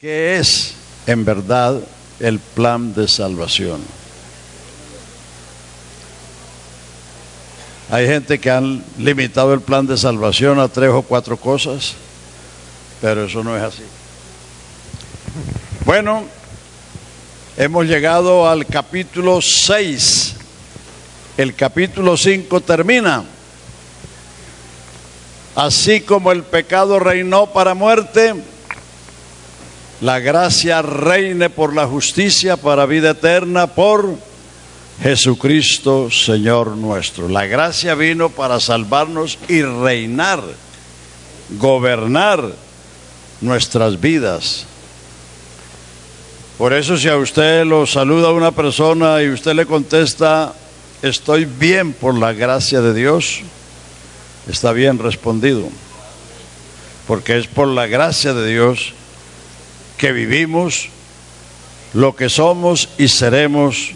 ¿Qué es en verdad el plan de salvación? Hay gente que han limitado el plan de salvación a 3 o 4 cosas, pero eso no es así. Bueno, hemos llegado al capítulo 6. El capítulo 5 termina. Así como el pecado reinó para muerte, la gracia reine por la justicia para vida eterna por Jesucristo Señor nuestro. La gracia vino para salvarnos y reinar, gobernar nuestras vidas. Por eso, si a usted lo saluda una persona y usted le contesta, estoy bien por la gracia de Dios, está bien respondido, porque es por la gracia de Dios que vivimos, lo que somos y seremos,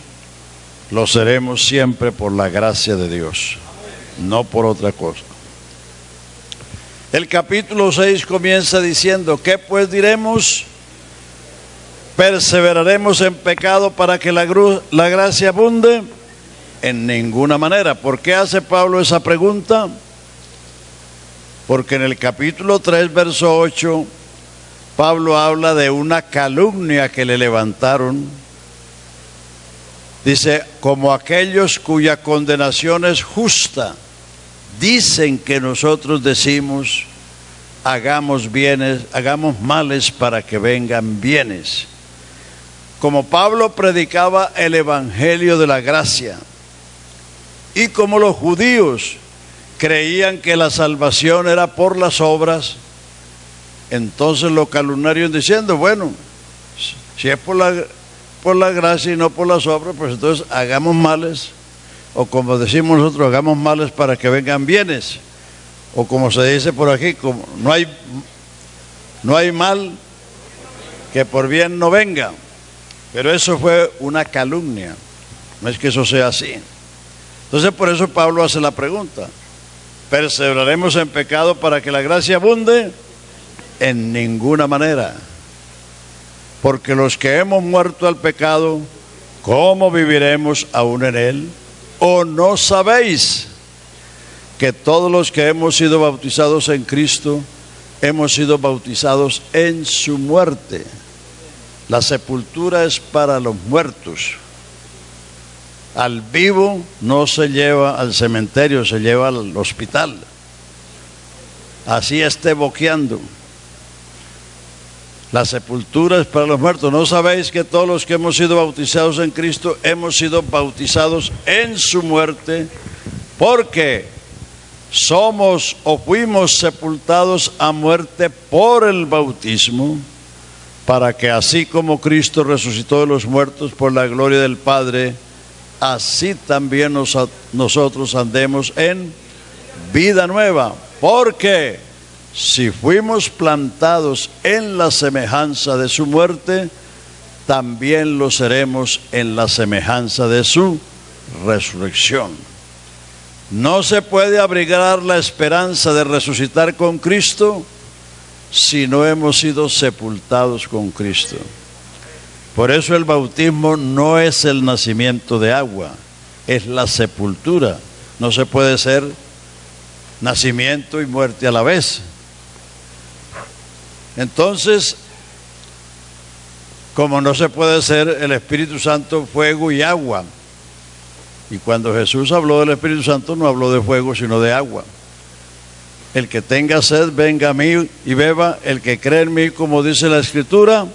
lo seremos siempre por la gracia de Dios, no por otra cosa. El capítulo 6 comienza diciendo, ¿qué pues diremos? ¿Perseveraremos en pecado para que la gracia abunde? En ninguna manera. ¿Por qué hace Pablo esa pregunta? Porque en el capítulo 3, verso 8, Pablo habla de una calumnia que le levantaron. Dice, como aquellos cuya condenación es justa, dicen que nosotros decimos, hagamos bienes, hagamos males para que vengan bienes. Como Pablo predicaba el evangelio de la gracia, y como los judíos creían que la salvación era por las obras, entonces lo calumniaron diciendo, bueno, si es por la gracia y no por las obras, pues entonces hagamos males, o como decimos nosotros, hagamos males para que vengan bienes, o como se dice por aquí, como no hay mal que por bien no venga. Pero eso fue una calumnia, no es que eso sea así. Entonces por eso Pablo hace la pregunta, ¿perseveraremos en pecado para que la gracia abunde? En ninguna manera. Porque los que hemos muerto al pecado, ¿cómo viviremos aún en él? ¿O no sabéis que todos los que hemos sido bautizados en Cristo, hemos sido bautizados en su muerte? La sepultura es para los muertos. Al vivo no se lleva al cementerio, se lleva al hospital. Así esté boqueando. La sepultura es para los muertos. ¿No sabéis que todos los que hemos sido bautizados en Cristo hemos sido bautizados en su muerte? Porque somos o fuimos sepultados a muerte por el bautismo, para que así como Cristo resucitó de los muertos por la gloria del Padre, así también nosotros andemos en vida nueva. Porque si fuimos plantados en la semejanza de su muerte, también lo seremos en la semejanza de su resurrección. No se puede abrigar la esperanza de resucitar con Cristo si no hemos sido sepultados con Cristo. Por eso el bautismo no es el nacimiento de agua, es la sepultura. No se puede ser nacimiento y muerte a la vez. Entonces, como no se puede ser el Espíritu Santo fuego y agua, y cuando Jesús habló del Espíritu Santo no habló de fuego sino de agua. El que tenga sed, venga a mí y beba. El que cree en mí, como dice la Escritura,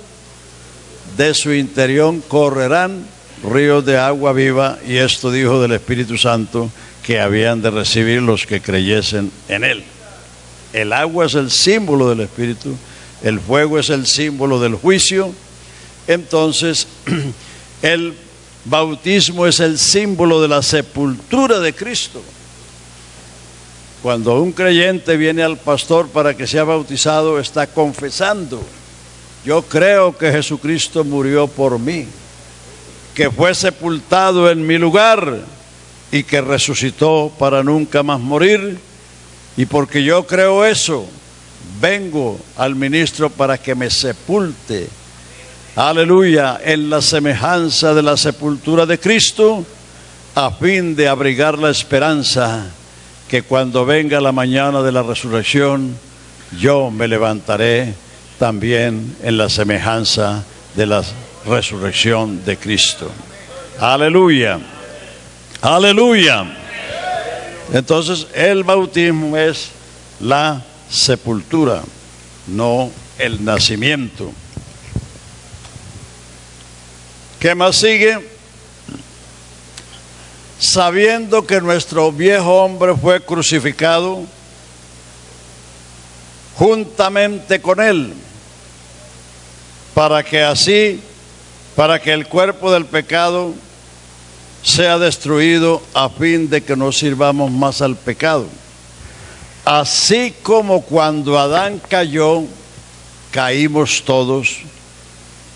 de su interior correrán ríos de agua viva. Y esto dijo del Espíritu Santo que habían de recibir los que creyesen en él. El agua es el símbolo del Espíritu, el fuego es el símbolo del juicio. Entonces, el bautismo es el símbolo de la sepultura de Cristo. Cuando un creyente viene al pastor para que sea bautizado, está confesando, yo creo que Jesucristo murió por mí, que fue sepultado en mi lugar y que resucitó para nunca más morir. Y porque yo creo eso, vengo al ministro para que me sepulte, aleluya, en la semejanza de la sepultura de Cristo, a fin de abrigar la esperanza que cuando venga la mañana de la resurrección, yo me levantaré también en la semejanza de la resurrección de Cristo. Aleluya, aleluya. Entonces el bautismo es la sepultura, no el nacimiento. ¿Qué más sigue? Sabiendo que nuestro viejo hombre fue crucificado juntamente con él, para que el cuerpo del pecado sea destruido, a fin de que no sirvamos más al pecado. Así como cuando Adán cayó, caímos todos,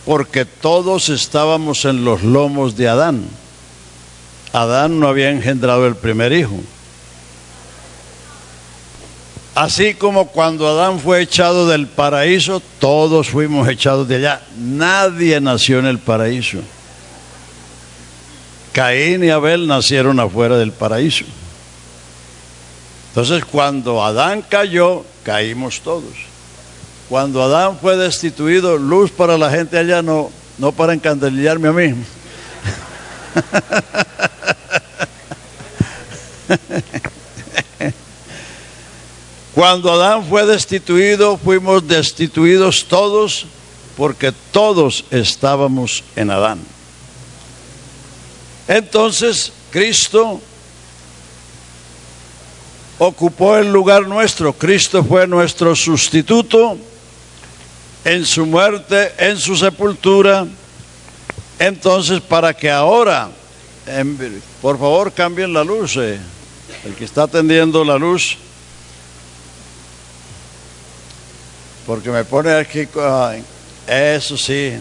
porque todos estábamos en los lomos de Adán. Adán no había engendrado el primer hijo. Así como cuando Adán fue echado del paraíso, todos fuimos echados de allá. Nadie nació en el paraíso. Caín y Abel nacieron afuera del paraíso. Entonces, cuando Adán cayó, caímos todos. Cuando Adán fue destituido, luz para la gente allá, no para encandelillarme a mí. Cuando Adán fue destituido, fuimos destituidos todos, porque todos estábamos en Adán. Entonces, Cristo ocupó el lugar nuestro. Cristo fue nuestro sustituto en su muerte, en su sepultura. Entonces, para que ahora, por favor, cambien la luz, el que está atendiendo la luz, porque me pone aquí, eso sí,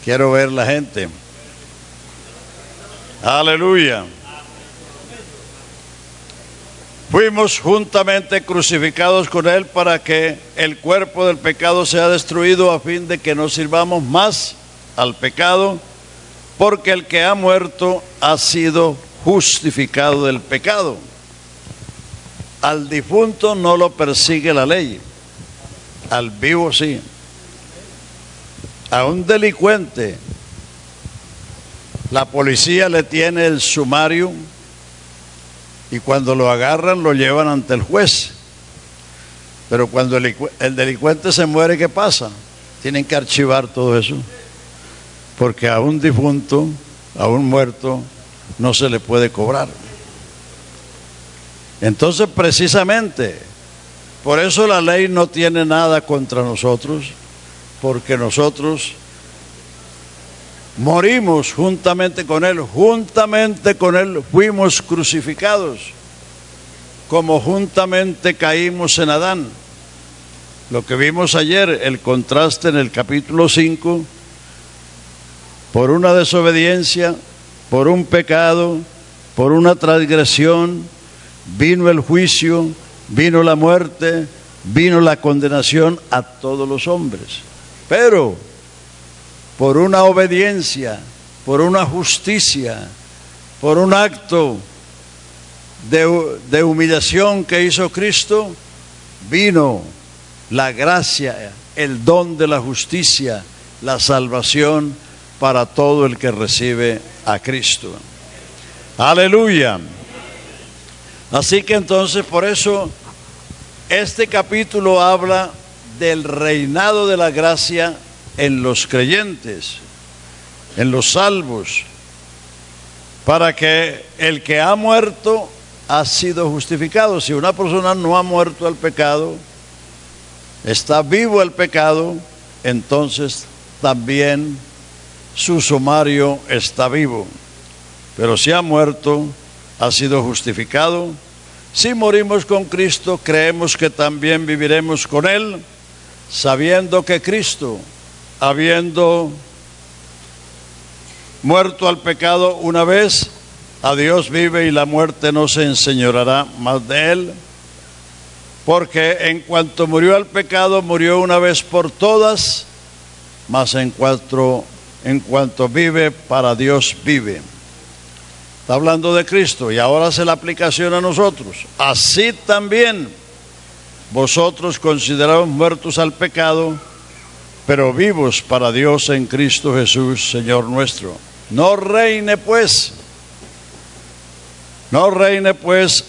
quiero ver la gente. Aleluya. Fuimos juntamente crucificados con él para que el cuerpo del pecado sea destruido, a fin de que no sirvamos más al pecado, porque el que ha muerto ha sido justificado del pecado. Al difunto no lo persigue la ley, al vivo sí. A un delincuente la policía le tiene el sumario y cuando lo agarran lo llevan ante el juez. Pero cuando el delincuente se muere, ¿qué pasa? Tienen que archivar todo eso, porque a un difunto, a un muerto, no se le puede cobrar. Entonces, precisamente, por eso la ley no tiene nada contra nosotros, porque nosotros morimos juntamente con él fuimos crucificados, como juntamente caímos en Adán. Lo que vimos ayer, el contraste en el capítulo 5, por una desobediencia, por un pecado, por una transgresión, vino el juicio, vino la muerte, vino la condenación a todos los hombres. Pero por una obediencia, por una justicia, por un acto de humillación que hizo Cristo, vino la gracia, el don de la justicia, la salvación para todo el que recibe a Cristo. Aleluya. Así que entonces, por eso este capítulo habla del reinado de la gracia en los creyentes, en los salvos, para que el que ha muerto ha sido justificado. Si una persona no ha muerto al pecado, está vivo el pecado, entonces también su sumario está vivo. Pero si ha muerto, ha sido justificado. Si morimos con Cristo, creemos que también viviremos con Él, sabiendo que Cristo, habiendo muerto al pecado una vez, a Dios vive y la muerte no se enseñoreará más de él. Porque en cuanto murió al pecado, murió una vez por todas, mas en cuanto vive, para Dios vive. Está hablando de Cristo y ahora hace la aplicación a nosotros. Así también vosotros considerados muertos al pecado, pero vivos para Dios en Cristo Jesús, Señor nuestro. No reine pues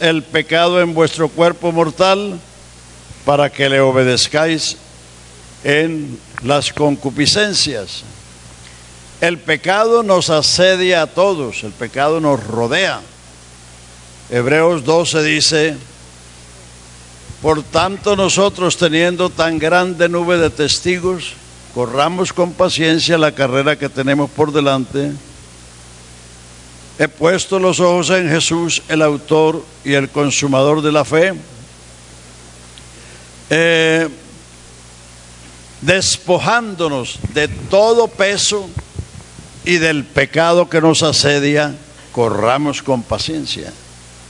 el pecado en vuestro cuerpo mortal, para que le obedezcáis en las concupiscencias. El pecado nos asedia a todos, el pecado nos rodea. Hebreos 12 dice: por tanto nosotros, teniendo tan grande nube de testigos, corramos con paciencia la carrera que tenemos por delante. He puesto los ojos en Jesús, el autor y el consumador de la fe, despojándonos de todo peso y del pecado que nos asedia, corramos con paciencia.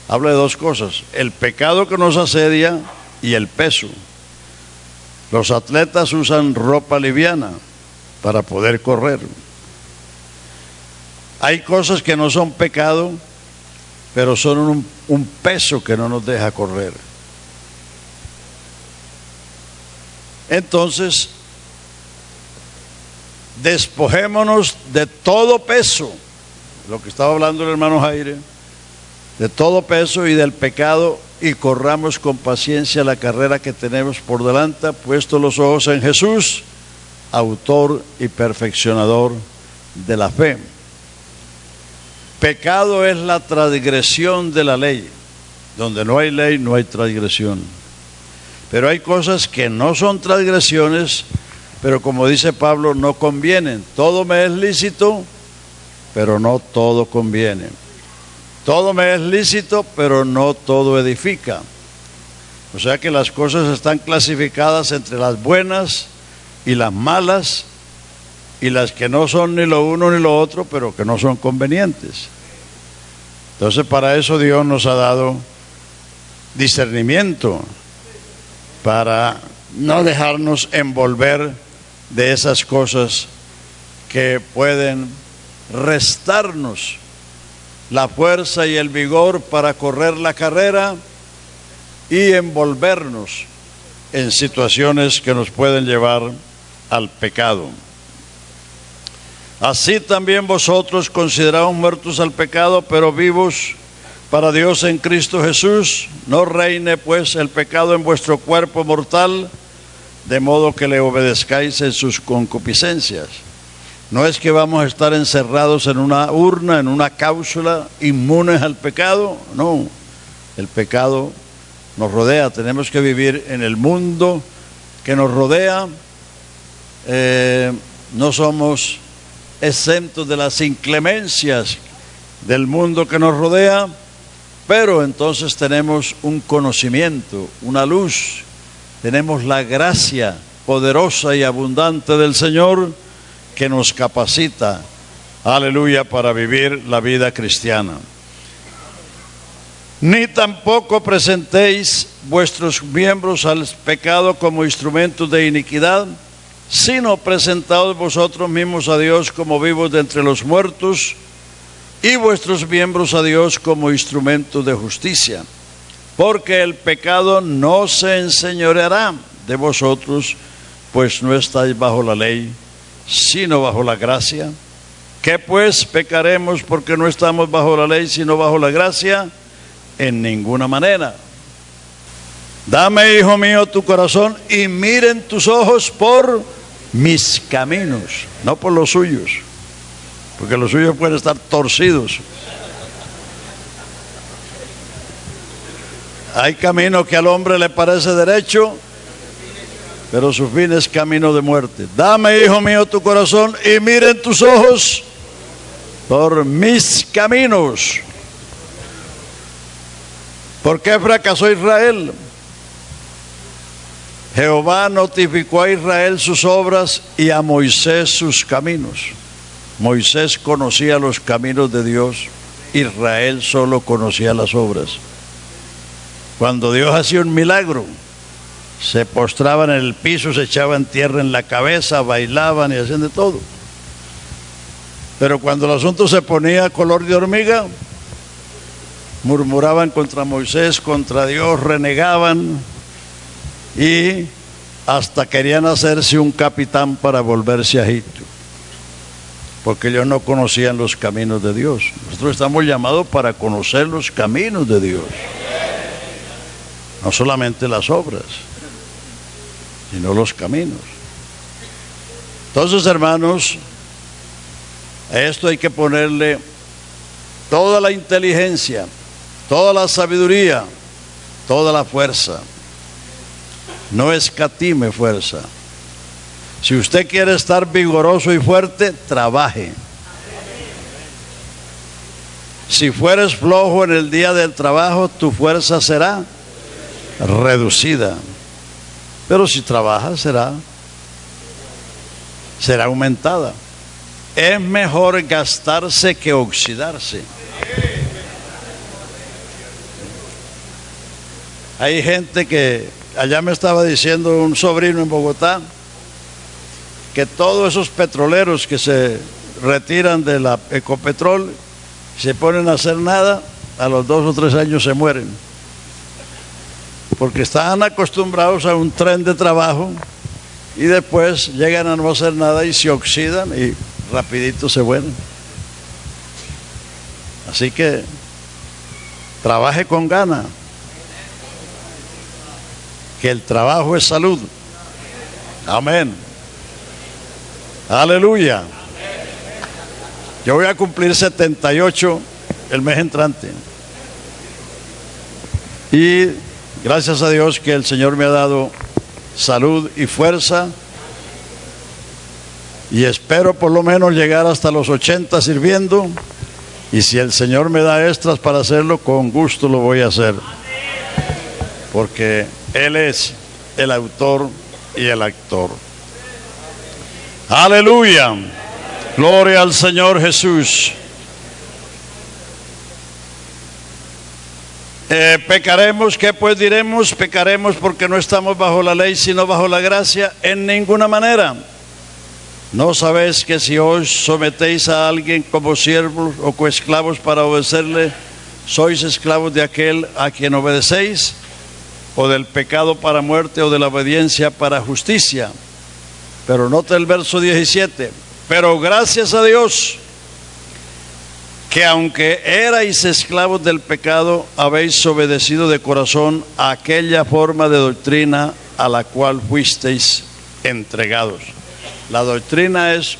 Habla de dos cosas: el pecado que nos asedia y el peso. Los atletas usan ropa liviana para poder correr. Hay cosas que no son pecado, pero son un peso que no nos deja correr. Entonces, despojémonos de todo peso, lo que estaba hablando el hermano Jaire, de todo peso y del pecado, y corramos con paciencia la carrera que tenemos por delante, puesto los ojos en Jesús, autor y perfeccionador de la fe. Pecado es la transgresión de la ley. Donde no hay ley, no hay transgresión. Pero hay cosas que no son transgresiones, pero como dice Pablo, no convienen. Todo me es lícito, pero no todo conviene. Todo me es lícito, pero no todo edifica. O sea que las cosas están clasificadas entre las buenas y las malas, y las que no son ni lo uno ni lo otro, pero que no son convenientes. Entonces, para eso Dios nos ha dado discernimiento, para no dejarnos envolver de esas cosas que pueden restarnos la fuerza y el vigor para correr la carrera, y envolvernos en situaciones que nos pueden llevar al pecado. Así también vosotros, considerados muertos al pecado, pero vivos para Dios en Cristo Jesús. No reine pues el pecado en vuestro cuerpo mortal, de modo que le obedezcáis en sus concupiscencias. No es que vamos a estar encerrados en una urna, en una cápsula, inmunes al pecado. No, el pecado nos rodea. Tenemos que vivir en el mundo que nos rodea. No somos exentos de las inclemencias del mundo que nos rodea, pero entonces tenemos un conocimiento, una luz, tenemos la gracia poderosa y abundante del Señor que nos capacita, aleluya, para vivir la vida cristiana. Ni tampoco presentéis vuestros miembros al pecado como instrumentos de iniquidad, sino presentaos vosotros mismos a Dios como vivos de entre los muertos, y vuestros miembros a Dios como instrumentos de justicia. Porque el pecado no se enseñoreará de vosotros, pues no estáis bajo la ley, sino bajo la gracia. ¿Qué pues pecaremos porque no estamos bajo la ley, sino bajo la gracia? En ninguna manera. Dame, hijo mío, tu corazón, y miren tus ojos por mis caminos, no por los suyos, porque los suyos pueden estar torcidos. Hay camino que al hombre le parece derecho, pero su fin es camino de muerte. Dame, hijo mío, tu corazón, y miren tus ojos por mis caminos. ¿Por qué fracasó Israel? Jehová notificó a Israel sus obras y a Moisés sus caminos. Moisés conocía los caminos de Dios, Israel solo conocía las obras. Cuando Dios hacía un milagro, se postraban en el piso, se echaban tierra en la cabeza, bailaban y hacían de todo. Pero cuando el asunto se ponía color de hormiga, murmuraban contra Moisés, contra Dios, renegaban y hasta querían hacerse un capitán para volverse a Egipto, porque ellos no conocían los caminos de Dios. Nosotros estamos llamados para conocer los caminos de Dios, no solamente las obras, sino los caminos. Entonces, hermanos, a esto hay que ponerle toda la inteligencia, toda la sabiduría, toda la fuerza. No escatime fuerza. Si usted quiere estar vigoroso y fuerte, trabaje. Si fueres flojo en el día del trabajo, tu fuerza será reducida. Pero si trabajas, será aumentada. Es mejor gastarse que oxidarse. Hay gente que, allá me estaba diciendo un sobrino en Bogotá, que todos esos petroleros que se retiran de la Ecopetrol, se ponen a hacer nada, a los 2 o 3 años se mueren. Porque están acostumbrados a un tren de trabajo y después llegan a no hacer nada y se oxidan y rapidito se mueren. Así que trabaje con ganas, que el trabajo es salud. Amén. Aleluya. Yo voy a cumplir 78 el mes entrante. Y gracias a Dios que el Señor me ha dado salud y fuerza. Y espero por lo menos llegar hasta los 80 sirviendo. Y si el Señor me da extras para hacerlo, con gusto lo voy a hacer. Porque Él es el autor y el actor. Aleluya. Gloria al Señor Jesús. Pecaremos, ¿qué pues diremos? Pecaremos porque no estamos bajo la ley, sino bajo la gracia. En ninguna manera. ¿No sabéis que si os sometéis a alguien como siervos o coesclavos para obedecerle, sois esclavos de aquel a quien obedecéis? ¿O del pecado para muerte o de la obediencia para justicia? Pero nota el verso 17. Pero gracias a Dios, que aunque erais esclavos del pecado, habéis obedecido de corazón a aquella forma de doctrina a la cual fuisteis entregados. La doctrina es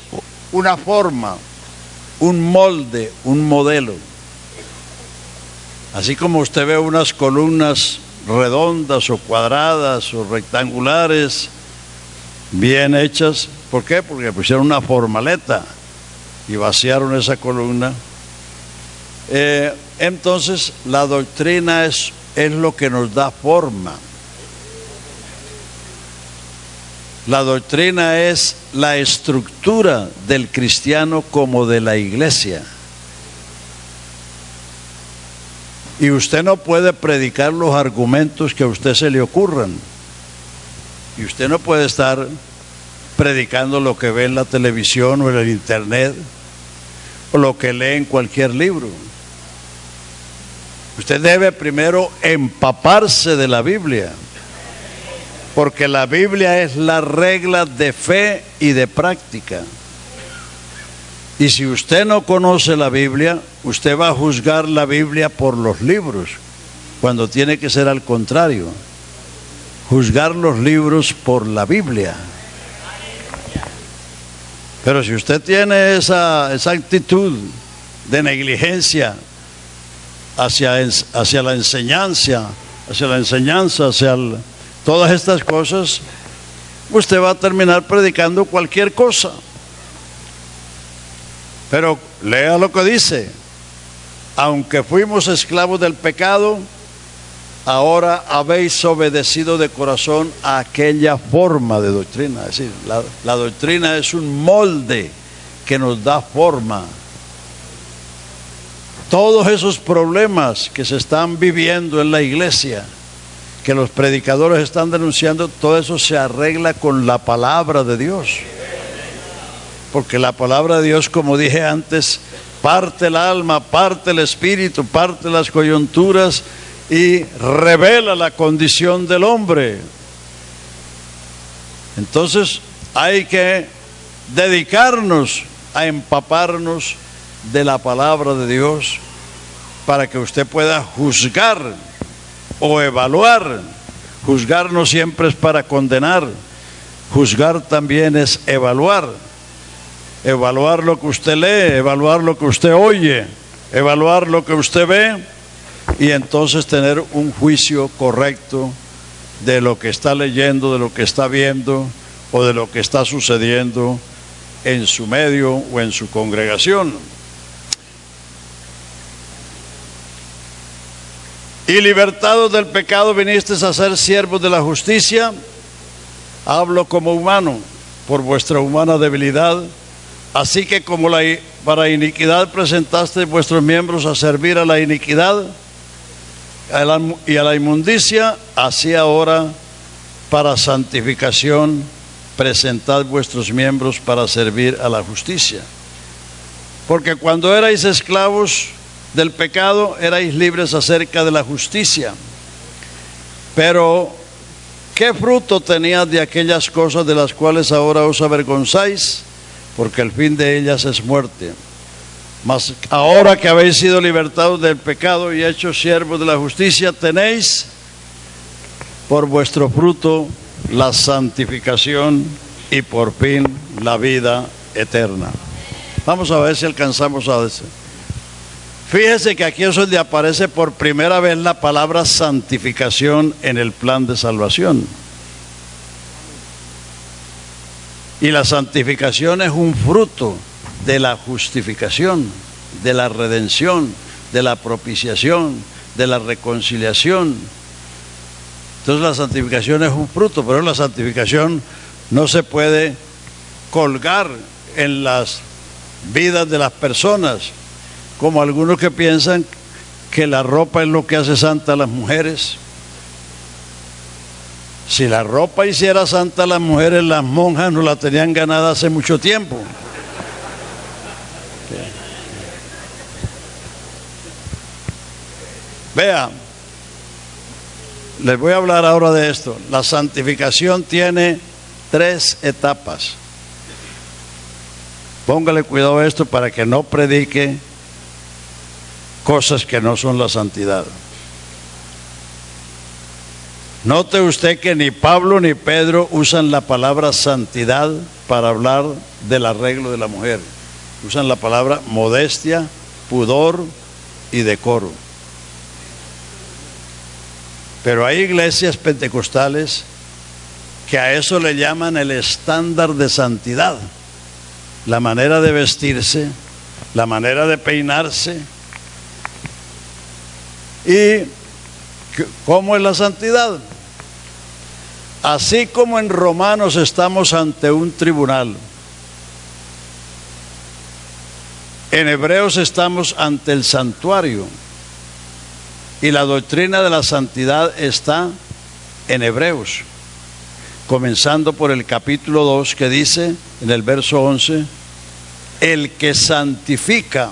una forma, un molde, un modelo. Así como usted ve unas columnas redondas o cuadradas o rectangulares, bien hechas. ¿Por qué? Porque pusieron una formaleta y vaciaron esa columna. Entonces la doctrina es lo que nos da forma. La doctrina es la estructura del cristiano como de la iglesia. Y usted no puede predicar los argumentos que a usted se le ocurran. Y usted no puede estar predicando lo que ve en la televisión o en el internet o lo que lee en cualquier libro. Usted debe primero empaparse de la Biblia, porque la Biblia es la regla de fe y de práctica. Y si usted no conoce la Biblia, usted va a juzgar la Biblia por los libros, cuando tiene que ser al contrario, juzgar los libros por la Biblia. Pero si usted tiene esa actitud de negligencia hacia la enseñanza, todas estas cosas, usted va a terminar predicando cualquier cosa. Pero lea lo que dice: aunque fuimos esclavos del pecado, ahora habéis obedecido de corazón a aquella forma de doctrina. Es decir, la doctrina es un molde que nos da forma. Todos esos problemas que se están viviendo en la iglesia, que los predicadores están denunciando, todo eso se arregla con la palabra de Dios. Porque la palabra de Dios, como dije antes, parte el alma, parte el espíritu, parte las coyunturas y revela la condición del hombre. Entonces hay que dedicarnos a empaparnos de la palabra de Dios para que usted pueda juzgar o evaluar. Juzgar no siempre es para condenar, juzgar también es evaluar. Evaluar lo que usted lee, evaluar lo que usted oye, evaluar lo que usted ve y entonces tener un juicio correcto de lo que está leyendo, de lo que está viendo o de lo que está sucediendo en su medio o en su congregación. Y libertados del pecado vinisteis a ser siervos de la justicia. Hablo como humano, por vuestra humana debilidad. Así que como para iniquidad presentasteis vuestros miembros a servir a la iniquidad y a la inmundicia, así ahora para santificación presentad vuestros miembros para servir a la justicia. Porque cuando erais esclavos del pecado, erais libres acerca de la justicia. Pero, ¿qué fruto teníais de aquellas cosas de las cuales ahora os avergonzáis? Porque el fin de ellas es muerte. Mas ahora que habéis sido libertados del pecado y hechos siervos de la justicia, tenéis por vuestro fruto la santificación y por fin la vida eterna. Vamos a ver si alcanzamos a decir. Fíjese que aquí es donde aparece por primera vez la palabra santificación en el plan de salvación. Y la santificación es un fruto de la justificación, de la redención, de la propiciación, de la reconciliación. Entonces la santificación es un fruto, pero la santificación no se puede colgar en las vidas de las personas, como algunos que piensan que la ropa es lo que hace santa a las mujeres. Si la ropa hiciera santa a las mujeres, las monjas no la tenían ganada hace mucho tiempo. Vea, les voy a hablar ahora de esto. La santificación tiene 3 etapas. Póngale cuidado a esto para que no predique cosas que no son la santidad. Note usted que ni Pablo ni Pedro usan la palabra santidad para hablar del arreglo de la mujer. Usan la palabra modestia, pudor y decoro. Pero hay iglesias pentecostales que a eso le llaman el estándar de santidad. La manera de vestirse, la manera de peinarse. ¿Y cómo es la santidad? Así como en Romanos estamos ante un tribunal, en Hebreos estamos ante el santuario. Y la doctrina de la santidad está en Hebreos, comenzando por el capítulo 2 que dice en el verso 11, el que santifica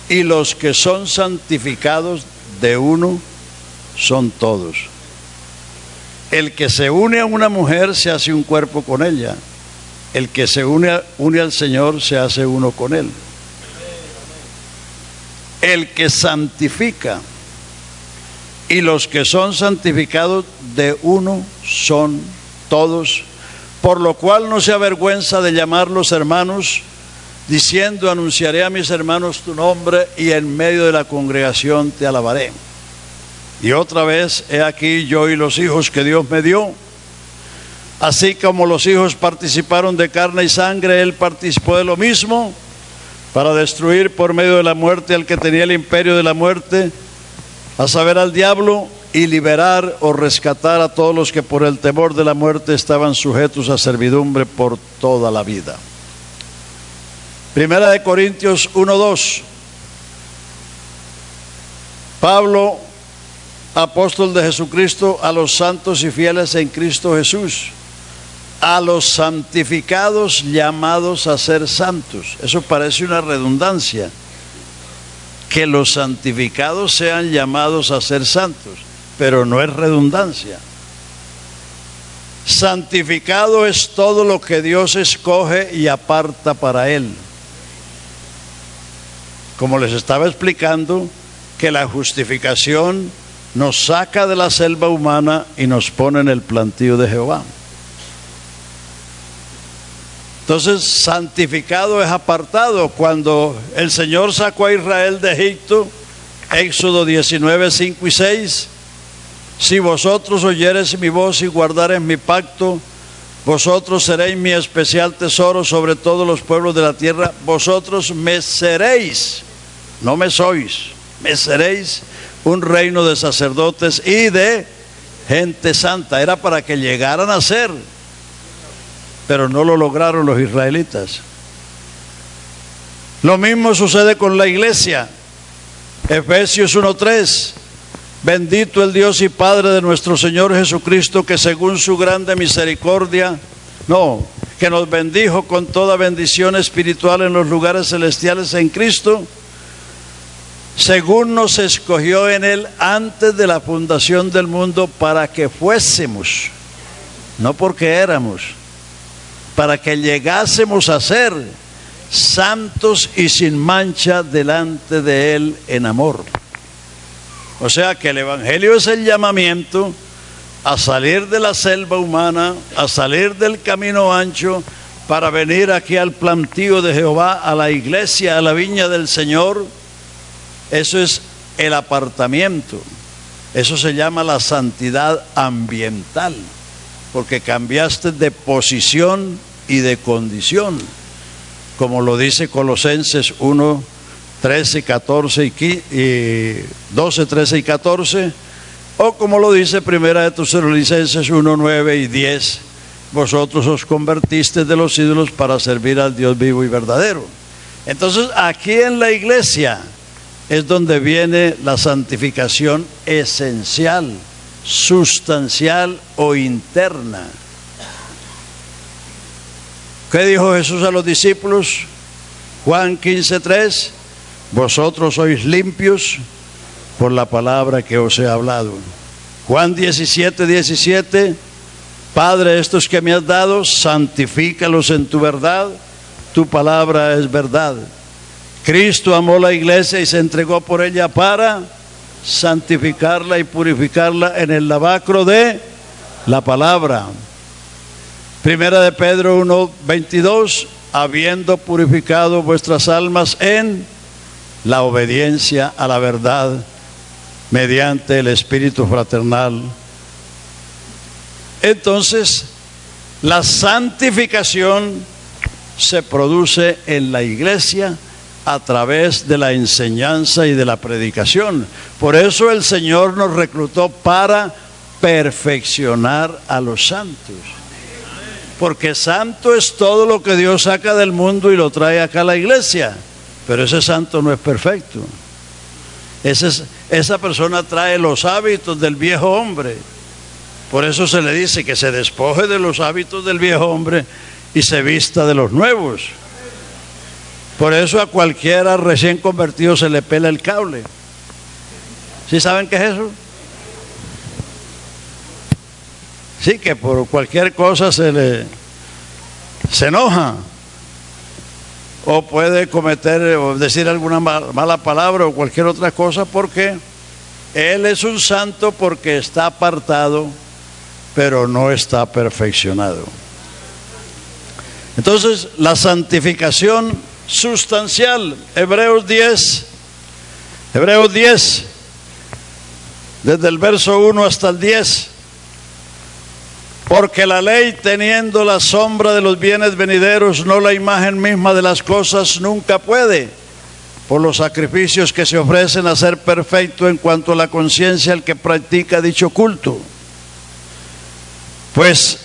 y los que son santificados de uno son todos. El que se une a una mujer se hace un cuerpo con ella. El que se une al Señor se hace uno con Él. El que santifica y los que son santificados de uno son todos, por lo cual no se avergüenza de llamarlos hermanos, diciendo, anunciaré a mis hermanos tu nombre y en medio de la congregación te alabaré. Y otra vez, he aquí yo y los hijos que Dios me dio. Así como los hijos participaron de carne y sangre, Él participó de lo mismo, para destruir por medio de la muerte al que tenía el imperio de la muerte, a saber, al diablo, y liberar o rescatar a todos los que por el temor de la muerte estaban sujetos a servidumbre por toda la vida. Primera de Corintios 1:2. Pablo apóstol de Jesucristo, a los santos y fieles en Cristo Jesús, a los santificados llamados a ser santos. Eso parece una redundancia, que los santificados sean llamados a ser santos, pero no es redundancia. Santificado es todo lo que Dios escoge y aparta para Él. Como les estaba explicando, que la justificación nos saca de la selva humana y nos pone en el plantío de Jehová. Entonces, santificado es apartado. Cuando el Señor sacó a Israel de Egipto, Éxodo 19, 5 y 6, si vosotros oyereis mi voz y guardareis mi pacto, vosotros seréis mi especial tesoro sobre todos los pueblos de la tierra. Vosotros me seréis, no me sois, me seréis un reino de sacerdotes y de gente santa. Era para que llegaran a ser, pero no lo lograron los israelitas. Lo mismo sucede con la iglesia. Efesios 1:3. Bendito el Dios y Padre de nuestro Señor Jesucristo, que según su grande misericordia, que nos bendijo con toda bendición espiritual en los lugares celestiales en Cristo, según nos escogió en Él antes de la fundación del mundo, para que fuésemos, no porque éramos, para que llegásemos a ser santos y sin mancha delante de Él en amor. O sea que el Evangelio es el llamamiento a salir de la selva humana, a salir del camino ancho, para venir aquí al plantío de Jehová, a la iglesia, a la viña del Señor. Eso es el apartamiento. Eso se llama la santidad ambiental, porque cambiaste de posición y de condición, como lo dice Colosenses 1, 13, 14 y 12, 13 y 14, o como lo dice Primera de Tesalonicenses 1, 9 y 10, vosotros os convertisteis de los ídolos para servir al Dios vivo y verdadero. Entonces, aquí en la iglesia es donde viene la santificación esencial, sustancial o interna. ¿Qué dijo Jesús a los discípulos? Juan 15:3, vosotros sois limpios por la palabra que os he hablado. Juan 17:17, Padre, estos que me has dado, santifícalos en tu verdad, tu palabra es verdad. Cristo amó la iglesia y se entregó por ella para santificarla y purificarla en el lavacro de la palabra. Primera de Pedro 1:22, habiendo purificado vuestras almas en la obediencia a la verdad mediante el Espíritu fraternal. Entonces, la santificación se produce en la iglesia a través de la enseñanza y de la predicación. Por eso el Señor nos reclutó para perfeccionar a los santos. Porque santo es todo lo que Dios saca del mundo y lo trae acá a la iglesia. Pero ese santo no es perfecto. Esa persona trae los hábitos del viejo hombre. Por eso se le dice que se despoje de los hábitos del viejo hombre y se vista de los nuevos. Por eso a cualquiera recién convertido se le pela el cable. ¿Sí saben qué es eso? Sí, que por cualquier cosa se enoja, o puede cometer o decir alguna mala palabra o cualquier otra cosa, porque él es un santo porque está apartado, pero no está perfeccionado. Entonces, la santificación sustancial, Hebreos 10, desde el verso 1 hasta el 10. Porque la ley, teniendo la sombra de los bienes venideros, no la imagen misma de las cosas, nunca puede, por los sacrificios que se ofrecen, a ser perfecto en cuanto a la conciencia el que practica dicho culto. Pues,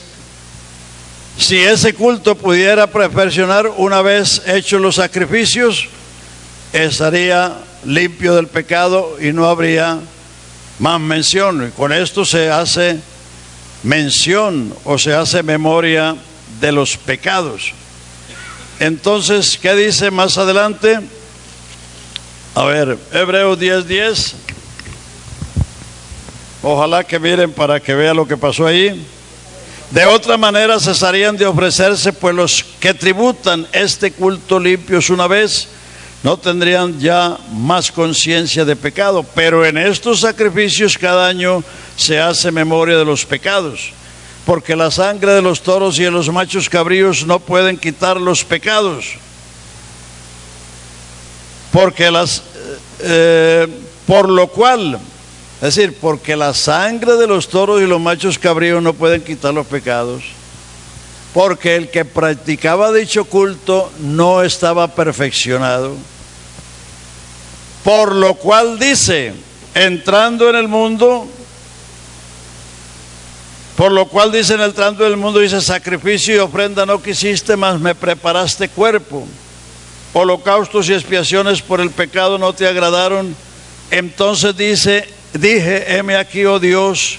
si ese culto pudiera perfeccionar una vez hechos los sacrificios, estaría limpio del pecado y no habría más mención. Con esto se hace mención o se hace memoria de los pecados. Entonces, ¿qué dice más adelante? A ver, Hebreos 10:10. Ojalá que miren para que vean lo que pasó ahí. De otra manera cesarían de ofrecerse, pues los que tributan este culto limpios una vez no tendrían ya más conciencia de pecado. Pero en estos sacrificios cada año se hace memoria de los pecados, porque la sangre de los toros y de los machos cabríos no pueden quitar los pecados. Porque por lo cual, es decir, porque la sangre de los toros y los machos cabríos no pueden quitar los pecados, porque el que practicaba dicho culto no estaba perfeccionado. Por lo cual dice, entrando en el mundo, dice, sacrificio y ofrenda no quisiste, mas me preparaste cuerpo. Holocaustos y expiaciones por el pecado no te agradaron. Entonces dije, heme aquí, oh Dios,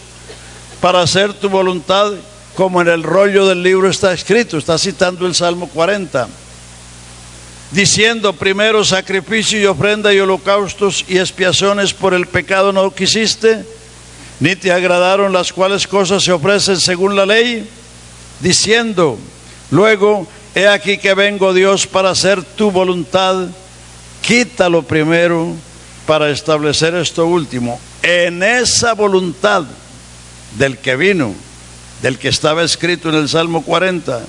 para hacer tu voluntad, como en el rollo del libro está escrito. Está citando el Salmo 40, diciendo, primero sacrificio y ofrenda y holocaustos y expiaciones por el pecado no quisiste, ni te agradaron, las cuales cosas se ofrecen según la ley, diciendo, luego, he aquí que vengo, Dios, para hacer tu voluntad. Quítalo primero para establecer esto último. En esa voluntad del que vino, del que estaba escrito en el Salmo 40,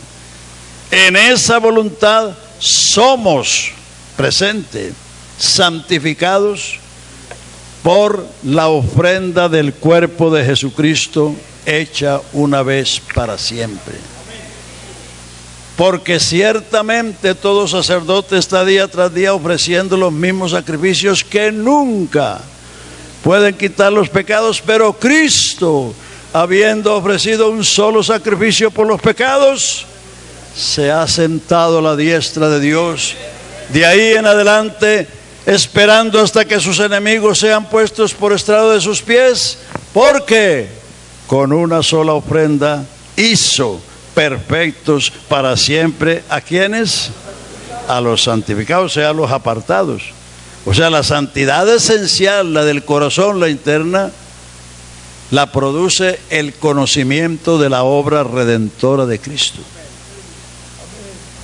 en esa voluntad somos presentes, santificados por la ofrenda del cuerpo de Jesucristo, hecha una vez para siempre. Porque ciertamente todo sacerdote está día tras día ofreciendo los mismos sacrificios que nunca pueden quitar los pecados, pero Cristo, habiendo ofrecido un solo sacrificio por los pecados, se ha sentado a la diestra de Dios. De ahí en adelante, esperando hasta que sus enemigos sean puestos por estrado de sus pies, porque con una sola ofrenda hizo perfectos para siempre, ¿a quiénes? A los santificados, o sea, a los apartados. O sea, la santidad esencial, la del corazón, la interna, la produce el conocimiento de la obra redentora de Cristo.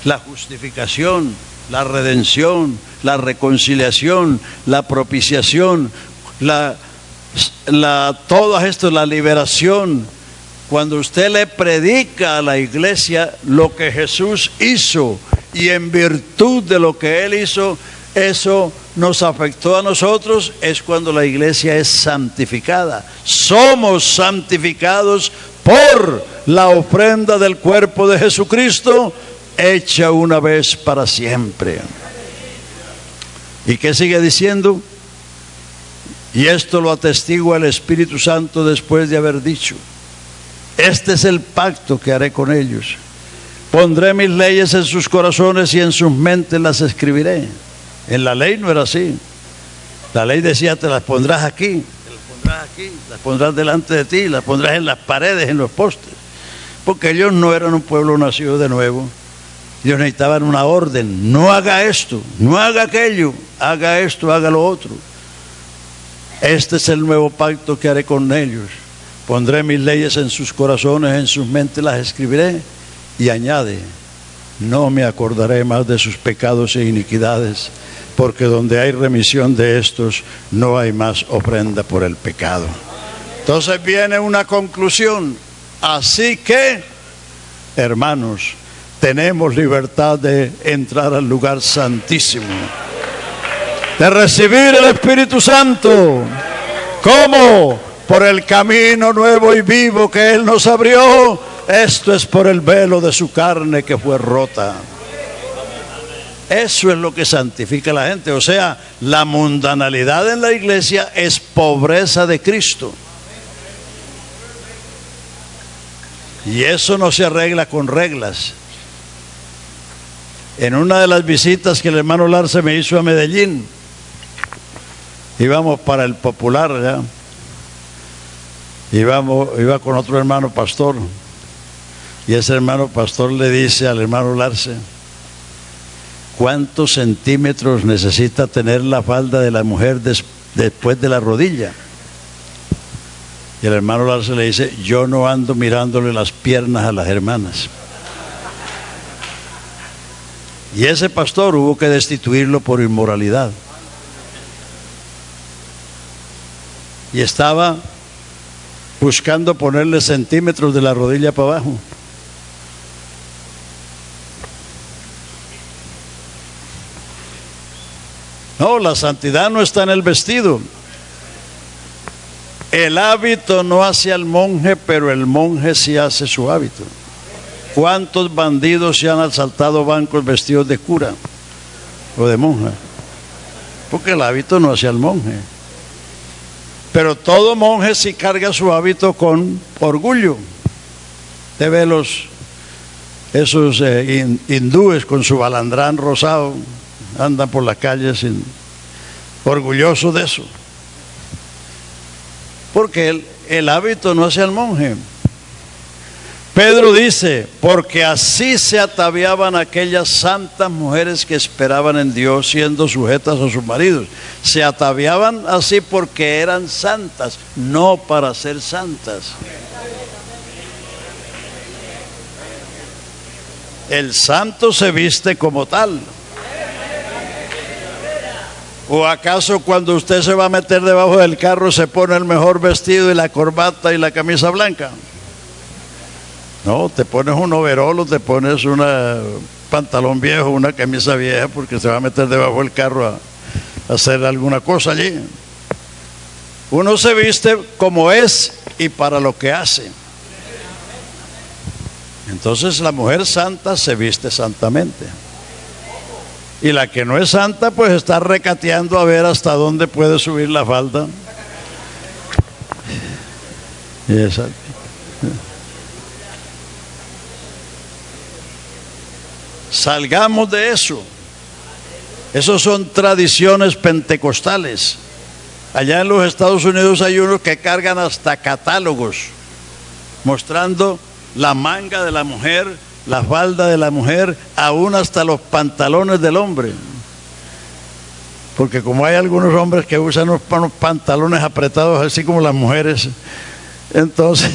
La justificación, la redención, la reconciliación, la propiciación, todo esto, la liberación. Cuando usted le predica a la iglesia lo que Jesús hizo, y en virtud de lo que Él hizo, eso nos afectó a nosotros, es cuando la iglesia es santificada. Somos santificados por la ofrenda del cuerpo de Jesucristo, hecha una vez para siempre. ¿Y qué sigue diciendo? Y esto lo atestigua el Espíritu Santo después de haber dicho, este es el pacto que haré con ellos. Pondré mis leyes en sus corazones y en sus mentes las escribiré. En la ley no era así. La ley decía, te las pondrás aquí, las pondrás delante de ti, las pondrás en las paredes, en los postes. Porque ellos no eran un pueblo nacido de nuevo. Ellos necesitaban una orden. No haga esto, no haga aquello, haga esto, haga lo otro. Este es el nuevo pacto que haré con ellos. Pondré mis leyes en sus corazones, en sus mentes las escribiré. Y añade, no me acordaré más de sus pecados e iniquidades, porque donde hay remisión de estos, no hay más ofrenda por el pecado. Entonces viene una conclusión. Así que, hermanos, tenemos libertad de entrar al lugar santísimo, de recibir el Espíritu Santo. ¿Cómo? Por el camino nuevo y vivo que Él nos abrió. Esto es por el velo de su carne que fue rota. Eso es lo que santifica a la gente. O sea, la mundanalidad en la iglesia es pobreza de Cristo. Y eso no se arregla con reglas. En una de las visitas que el hermano Larce me hizo a Medellín, íbamos para el Popular allá, Iba con otro hermano pastor, y ese hermano pastor le dice al hermano Larce: ¿cuántos centímetros necesita tener la falda de la mujer después de la rodilla? Y el hermano Larce le dice: yo no ando mirándole las piernas a las hermanas. Y ese pastor hubo que destituirlo por inmoralidad. Y estaba buscando ponerle centímetros de la rodilla para abajo. No, la santidad no está en el vestido. El hábito no hace al monje, pero el monje sí hace su hábito. ¿Cuántos bandidos se han asaltado bancos vestidos de cura o de monja? Porque el hábito no hace al monje. Pero todo monje sí carga su hábito con orgullo. Te ve esos hindúes con su balandrán rosado, andan por la calle orgullosos de eso. Porque el hábito no hace al monje. Pedro dice: porque así se ataviaban aquellas santas mujeres que esperaban en Dios, siendo sujetas a sus maridos. Se ataviaban así porque eran santas, no para ser santas. El santo se viste como tal. ¿O acaso cuando usted se va a meter debajo del carro se pone el mejor vestido y la corbata y la camisa blanca? No, te pones un overol o te pones un pantalón viejo, una camisa vieja, porque se va a meter debajo del carro a hacer alguna cosa allí. Uno se viste como es y para lo que hace. Entonces la mujer santa se viste santamente. Y la que no es santa, pues está recateando a ver hasta dónde puede subir la falda. Exacto. Salgamos de eso. Esos son tradiciones pentecostales. Allá en los Estados Unidos hay unos que cargan hasta catálogos mostrando la manga de la mujer, la falda de la mujer, aún hasta los pantalones del hombre. Porque como hay algunos hombres que usan unos pantalones apretados así como las mujeres, entonces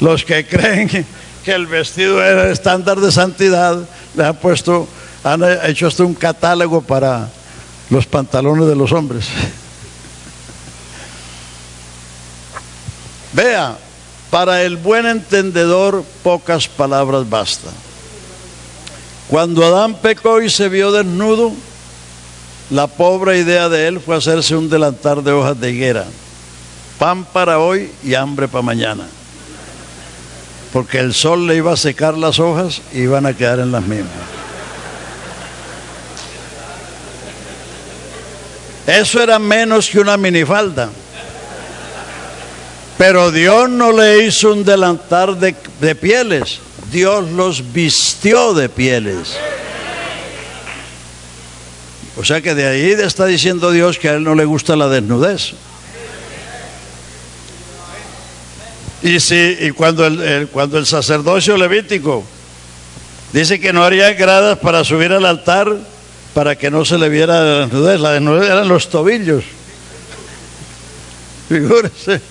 los que creen que el vestido era el estándar de santidad, han hecho hasta un catálogo para los pantalones de los hombres. Vea, para el buen entendedor pocas palabras bastan. Cuando Adán pecó y se vio desnudo, la pobre idea de él fue hacerse un delantal de hojas de higuera, pan para hoy y hambre para mañana, porque el sol le iba a secar las hojas y iban a quedar en las mismas. Eso era menos que una minifalda. Pero Dios no le hizo un delantal de pieles, Dios los vistió de pieles. O sea que de ahí está diciendo Dios que a él no le gusta la desnudez. Y cuando el sacerdocio levítico dice que no haría gradas para subir al altar para que no se le viera la desnudez eran los tobillos. Figúrese.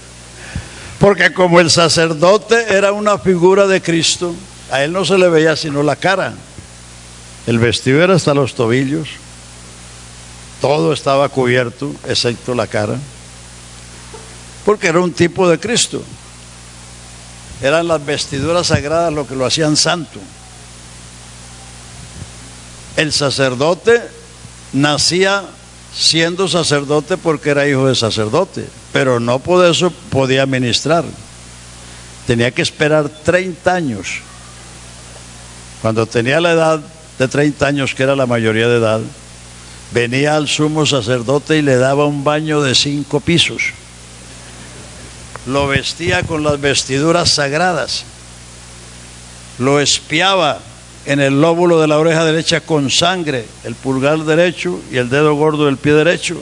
Porque como el sacerdote era una figura de Cristo, a él no se le veía sino la cara. El vestido era hasta los tobillos. Todo estaba cubierto, excepto la cara. Porque era un tipo de Cristo. Eran las vestiduras sagradas lo que lo hacían santo. El sacerdote nacía siendo sacerdote porque era hijo de sacerdote, pero no por eso podía ministrar. Tenía que esperar 30 años. Cuando tenía la edad de 30 años, que era la mayoría de edad, venía al sumo sacerdote y le daba un baño de 5 pisos. Lo vestía con las vestiduras sagradas, lo espiaba en el lóbulo de la oreja derecha con sangre, el pulgar derecho y el dedo gordo del pie derecho,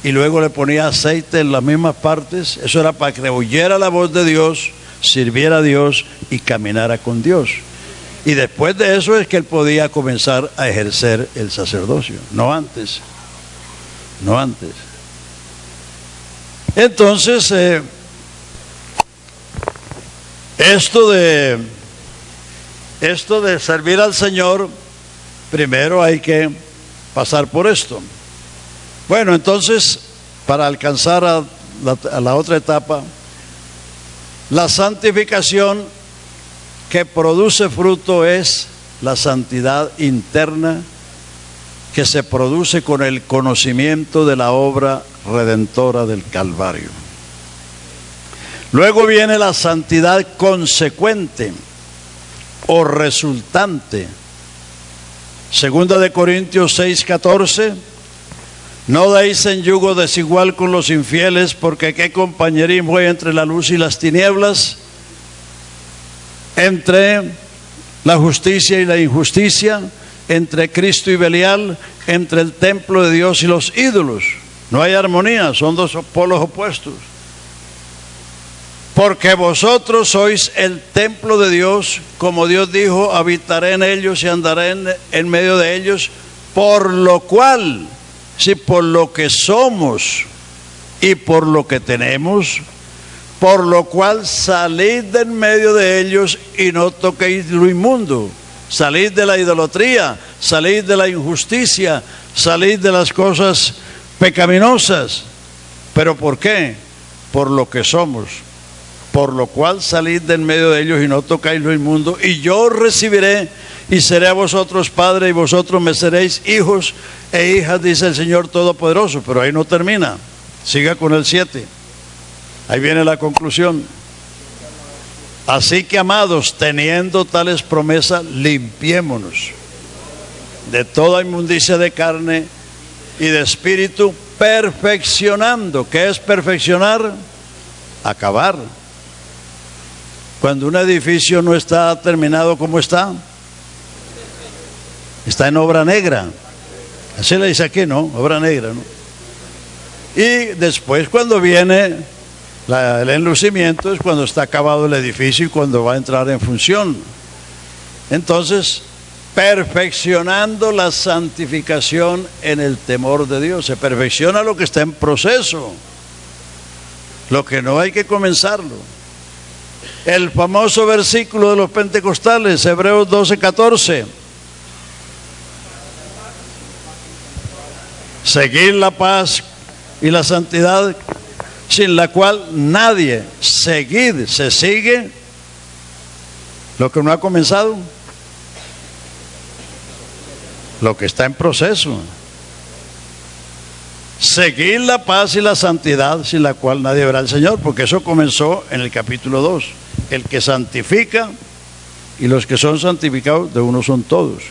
y luego le ponía aceite en las mismas partes. Eso era para que oyera la voz de Dios, sirviera a Dios y caminara con Dios. Y después de eso es que él podía comenzar a ejercer el sacerdocio, no antes. No antes. Entonces, esto de servir al Señor, primero hay que pasar por esto. Bueno, entonces, para alcanzar a la otra etapa, la santificación que produce fruto es la santidad interna que se produce con el conocimiento de la obra redentora del Calvario. Luego viene la santidad consecuente o resultante. Segunda de Corintios 6:14, no deis en yugo desigual con los infieles, porque qué compañerismo hay entre la luz y las tinieblas, entre la justicia y la injusticia, entre Cristo y Belial, entre el templo de Dios y los ídolos. No hay armonía, son dos polos opuestos. Porque vosotros sois el templo de Dios, como Dios dijo, habitaré en ellos y andaré en medio de ellos, por lo cual, si por lo que somos y por lo que tenemos, por lo cual salid de en medio de ellos y no toquéis lo inmundo. Salid de la idolatría, salid de la injusticia, salid de las cosas pecaminosas. ¿Pero por qué? Por lo que somos. Por lo cual salid de en medio de ellos y no tocáis lo inmundo, y yo os recibiré y seré a vosotros padre, y vosotros me seréis hijos e hijas, dice el Señor Todopoderoso. Pero ahí no termina, siga con el 7. Ahí viene la conclusión. Así que, amados, teniendo tales promesas, limpiémonos de toda inmundicia de carne y de espíritu, perfeccionando. ¿Qué es perfeccionar? Acabar. Cuando un edificio no está terminado, ¿cómo está? Está en obra negra. Así le dice aquí, ¿no? Obra negra, ¿no? Y después, cuando viene el enlucimiento, es cuando está acabado el edificio y cuando va a entrar en función. Entonces, perfeccionando la santificación en el temor de Dios. Se perfecciona lo que está en proceso, lo que no hay que comenzarlo. El famoso versículo de los pentecostales, Hebreos 12:14. Seguir la paz y la santidad, sin la cual nadie, se sigue lo que no ha comenzado, lo que está en proceso. Seguir la paz y la santidad, sin la cual nadie verá al Señor, porque eso comenzó en el capítulo 2. El que santifica y los que son santificados de uno son todos.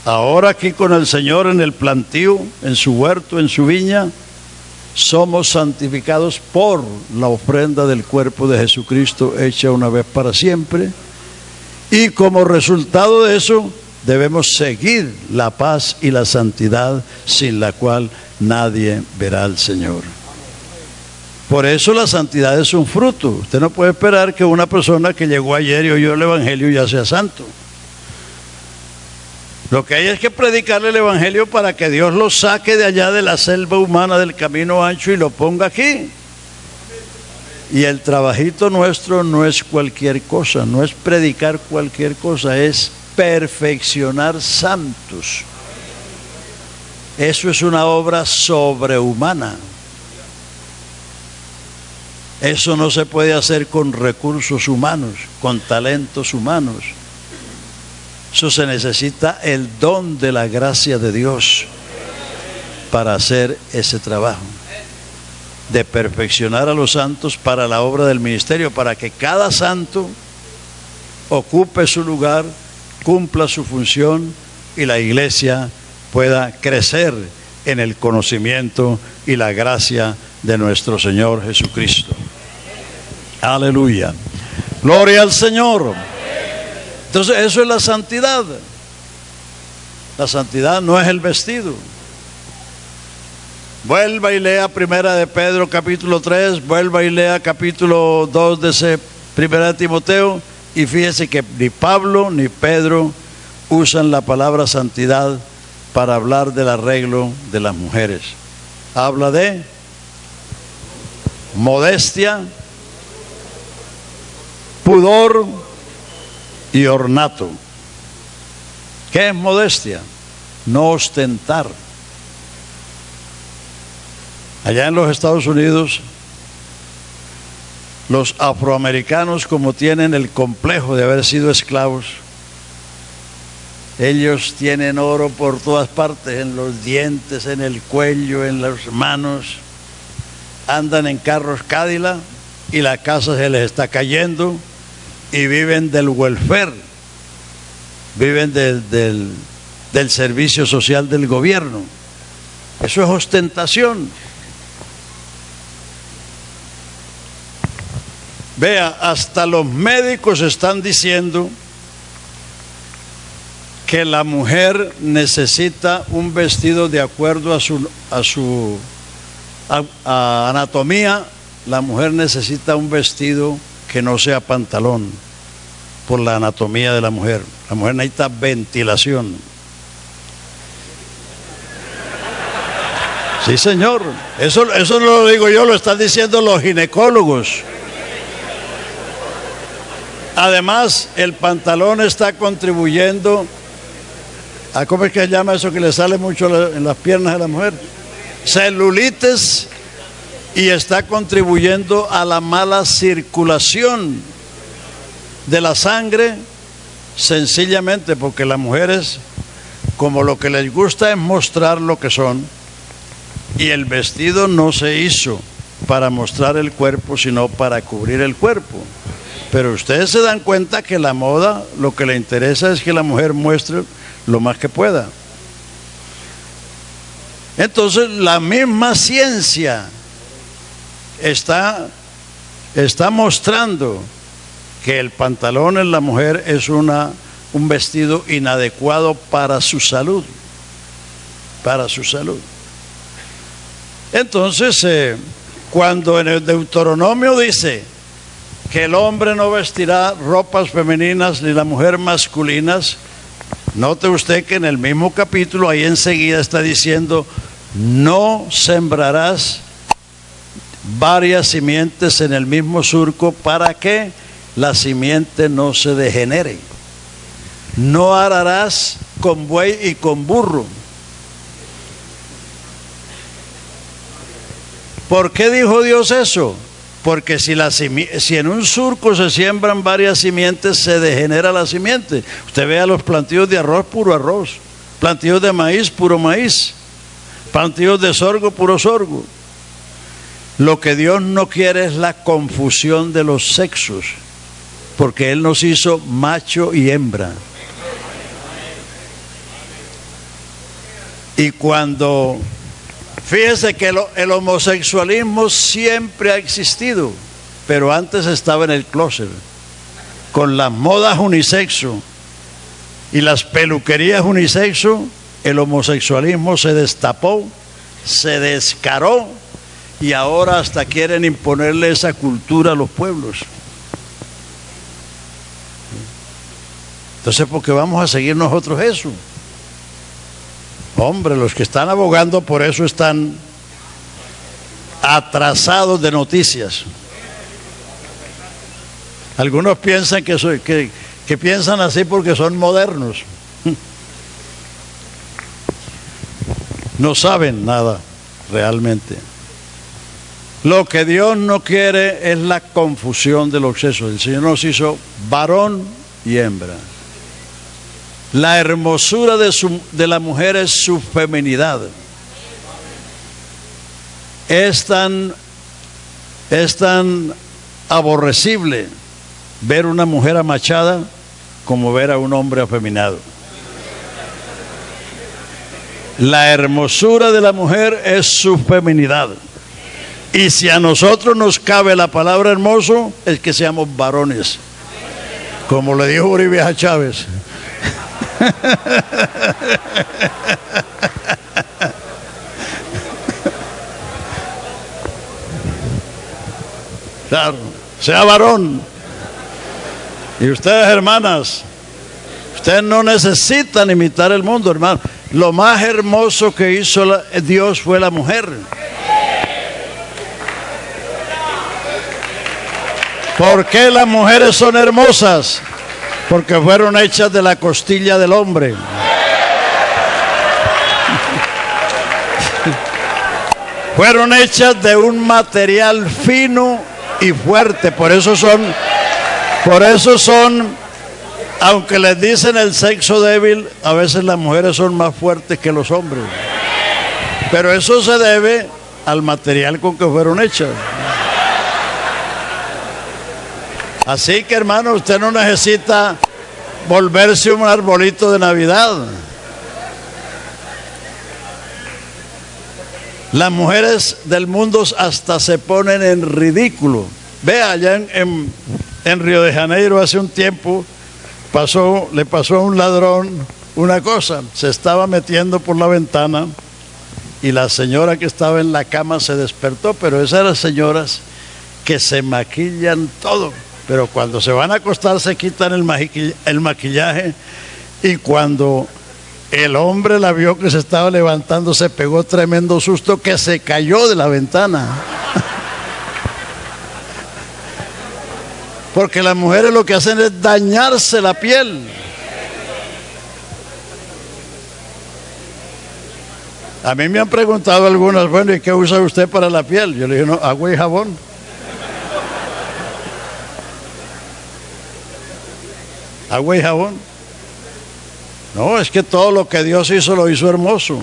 Ahora aquí con el Señor en el plantío, en su huerto, en su viña, somos santificados por la ofrenda del cuerpo de Jesucristo hecha una vez para siempre. Y como resultado de eso, debemos seguir la paz y la santidad, sin la cual nadie verá al Señor. Por eso la santidad es un fruto. Usted no puede esperar que una persona que llegó ayer y oyó el Evangelio ya sea santo. Lo que hay es que predicarle el Evangelio para que Dios lo saque de allá de la selva humana, del camino ancho, y lo ponga aquí. Y el trabajito nuestro no es cualquier cosa, no es predicar cualquier cosa, es perfeccionar santos. Eso es una obra sobrehumana. Eso no se puede hacer con recursos humanos, con talentos humanos. Eso se necesita el don de la gracia de Dios para hacer ese trabajo, de perfeccionar a los santos para la obra del ministerio, para que cada santo ocupe su lugar, cumpla su función y la iglesia pueda crecer en el conocimiento y la gracia de nuestro Señor Jesucristo. Aleluya. Gloria al Señor. Entonces eso es la santidad. La santidad no es el vestido. Vuelva y lea Primera de Pedro capítulo 3, vuelva y lea capítulo 2 de ese Primera de Timoteo, y fíjese que ni Pablo ni Pedro usan la palabra santidad para hablar del arreglo de las mujeres. Habla de modestia, pudor y ornato. ¿Qué es modestia? No ostentar. Allá en los Estados Unidos, los afroamericanos, como tienen el complejo de haber sido esclavos, ellos tienen oro por todas partes, en los dientes, en el cuello, en las manos, andan en carros Cadillac y la casa se les está cayendo, y viven del welfare, viven del servicio social del gobierno. Eso es ostentación. Vea, hasta los médicos están diciendo que la mujer necesita un vestido de acuerdo a su anatomía. La mujer necesita un vestido que no sea pantalón, por la anatomía de la mujer. La mujer necesita ventilación. Sí, señor. Eso no lo digo yo, lo están diciendo los ginecólogos. Además, el pantalón está contribuyendo a, ¿cómo es que se llama eso que le sale mucho en las piernas de la mujer? Celulitis, y está contribuyendo a la mala circulación de la sangre, sencillamente porque las mujeres, como lo que les gusta es mostrar lo que son, y el vestido no se hizo para mostrar el cuerpo, sino para cubrir el cuerpo. Pero ustedes se dan cuenta que la moda lo que le interesa es que la mujer muestre lo más que pueda. Entonces la misma ciencia está mostrando que el pantalón en la mujer es un vestido inadecuado para su salud. Para su salud. Entonces, cuando en el Deuteronomio dice que el hombre no vestirá ropas femeninas ni la mujer masculinas, note usted que en el mismo capítulo ahí enseguida está diciendo: no sembrarás varias simientes en el mismo surco para que la simiente no se degenere. No ararás con buey y con burro. ¿Por qué dijo Dios eso? Porque si en un surco se siembran varias simientes, se degenera la simiente. Usted vea los plantíos de arroz, puro arroz. Plantíos de maíz, puro maíz. Plantíos de sorgo, puro sorgo. Lo que Dios no quiere es la confusión de los sexos, porque Él nos hizo macho y hembra. Y cuando... Fíjese que el homosexualismo siempre ha existido, pero antes estaba en el closet. Con las modas unisexo y las peluquerías unisexo, el homosexualismo se destapó, se descaró, y ahora hasta quieren imponerle esa cultura a los pueblos. Entonces, ¿por qué vamos a seguir nosotros eso? Hombre, los que están abogando por eso están atrasados de noticias. Algunos piensan que piensan así porque son modernos. No saben nada realmente. Lo que Dios no quiere es la confusión de los sexos. El Señor nos hizo varón y hembra. La hermosura de la mujer es su feminidad. Es tan aborrecible ver una mujer amachada como ver a un hombre afeminado. La hermosura de la mujer es su feminidad. Y si a nosotros nos cabe la palabra hermoso, es que seamos varones. Como le dijo Uribe a Chávez. sea varón. Y ustedes, hermanas, ustedes no necesitan imitar el mundo, hermano. Lo más hermoso que hizo Dios fue la mujer. ¿Por qué las mujeres son hermosas? Porque fueron hechas de la costilla del hombre. Fueron hechas de un material fino y fuerte. Por eso son, aunque les dicen el sexo débil, a veces las mujeres son más fuertes que los hombres. Pero eso se debe al material con que fueron hechas. Así que, hermano, usted no necesita volverse un arbolito de Navidad. Las mujeres del mundo hasta se ponen en ridículo. Vea, allá en Río de Janeiro hace un tiempo le pasó a un ladrón una cosa. Se estaba metiendo por la ventana y la señora que estaba en la cama se despertó, pero esas eran señoras que se maquillan todo. Pero cuando se van a acostar se quitan el maquillaje, y cuando el hombre la vio que se estaba levantando, se pegó tremendo susto que se cayó de la ventana. Porque las mujeres lo que hacen es dañarse la piel. A mí me han preguntado algunas, bueno, ¿y qué usa usted para la piel? Yo le dije, no, agua y jabón. Agua y jabón. No, es que todo lo que Dios hizo lo hizo hermoso.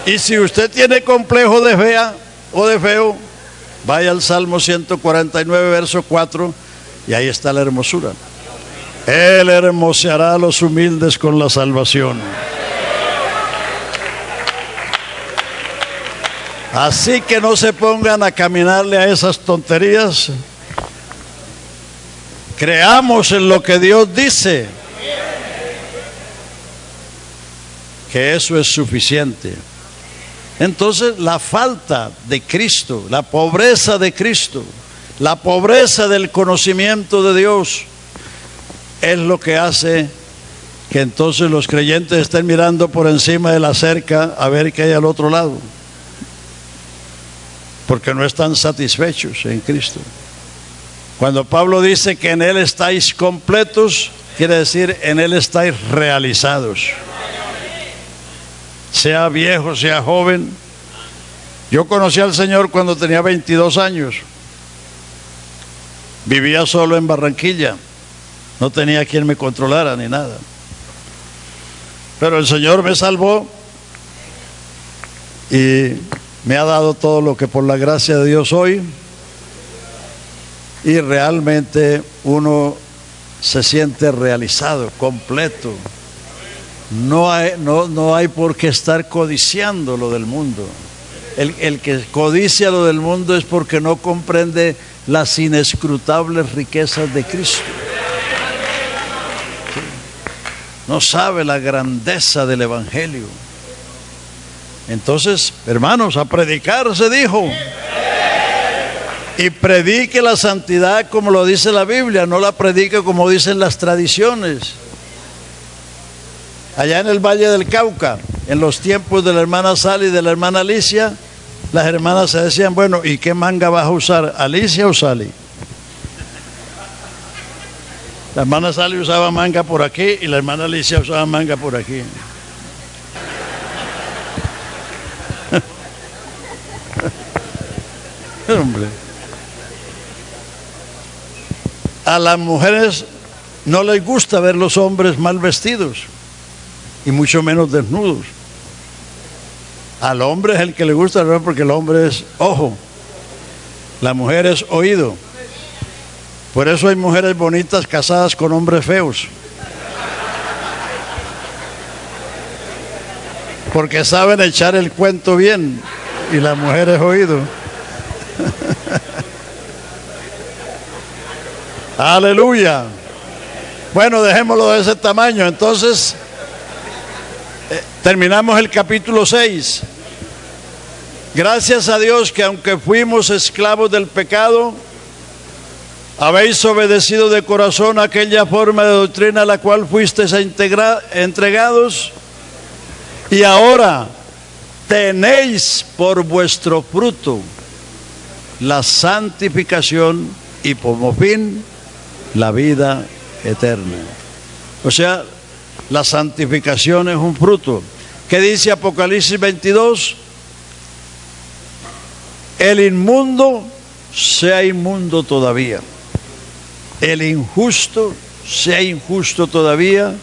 Y si usted tiene complejo de fea o de feo, vaya al Salmo 149, verso 4, y ahí está la hermosura. Él hermoseará a los humildes con la salvación. Así que no se pongan a caminarle a esas tonterías. Creamos en lo que Dios dice, que eso es suficiente. Entonces, la falta de Cristo, la pobreza de Cristo, la pobreza del conocimiento de Dios, es lo que hace que entonces los creyentes estén mirando por encima de la cerca a ver qué hay al otro lado, porque no están satisfechos en Cristo. Cuando Pablo dice que en Él estáis completos, quiere decir en Él estáis realizados. Sea viejo, sea joven. Yo conocí al Señor cuando tenía 22 años. Vivía solo en Barranquilla. No tenía quien me controlara ni nada. Pero el Señor me salvó y me ha dado todo lo que por la gracia de Dios soy. Y realmente uno se siente realizado, completo. No hay por qué estar codiciando lo del mundo. El que codicia lo del mundo es porque no comprende las inescrutables riquezas de Cristo. No sabe la grandeza del Evangelio. Entonces, hermanos, a predicar se dijo. Y predique la santidad como lo dice la Biblia, no la predique como dicen las tradiciones. Allá en el Valle del Cauca, en los tiempos de la hermana Sally y de la hermana Alicia, las hermanas se decían, bueno, ¿y qué manga vas a usar, Alicia o Sally? La hermana Sally usaba manga por aquí y la hermana Alicia usaba manga por aquí. Hombre. A las mujeres no les gusta ver los hombres mal vestidos y mucho menos desnudos. Al hombre es el que le gusta, ¿verdad? Porque el hombre es ojo, la mujer es oído. Por eso hay mujeres bonitas casadas con hombres feos, porque saben echar el cuento bien y la mujer es oído. Aleluya. Bueno, dejémoslo de ese tamaño. Entonces, terminamos el capítulo 6. Gracias a Dios que aunque fuimos esclavos del pecado, Habéis obedecido de corazón aquella forma de doctrina a la cual fuisteis entregados, y ahora tenéis por vuestro fruto la santificación y como fin la vida eterna. O sea, la santificación es un fruto. ¿Qué dice Apocalipsis 22? El inmundo sea inmundo todavía, el injusto sea injusto todavía,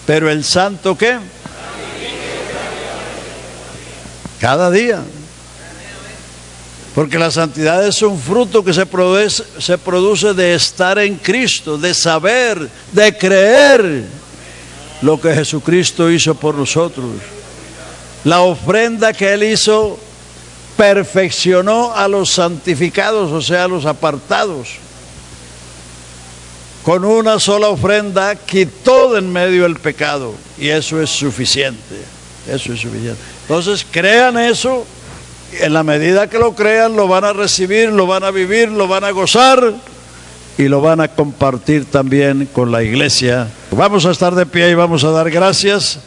pero el santo ¿qué? Cada día. Porque la santidad es un fruto que se produce de estar en Cristo, de saber, de creer lo que Jesucristo hizo por nosotros. La ofrenda que Él hizo perfeccionó a los santificados, o sea, a los apartados. Con una sola ofrenda quitó de en medio el pecado, y eso es suficiente. Eso es suficiente. Entonces, crean eso. En la medida que lo crean, lo van a recibir, lo van a vivir, lo van a gozar y lo van a compartir también con la iglesia. Vamos a estar de pie y vamos a dar gracias.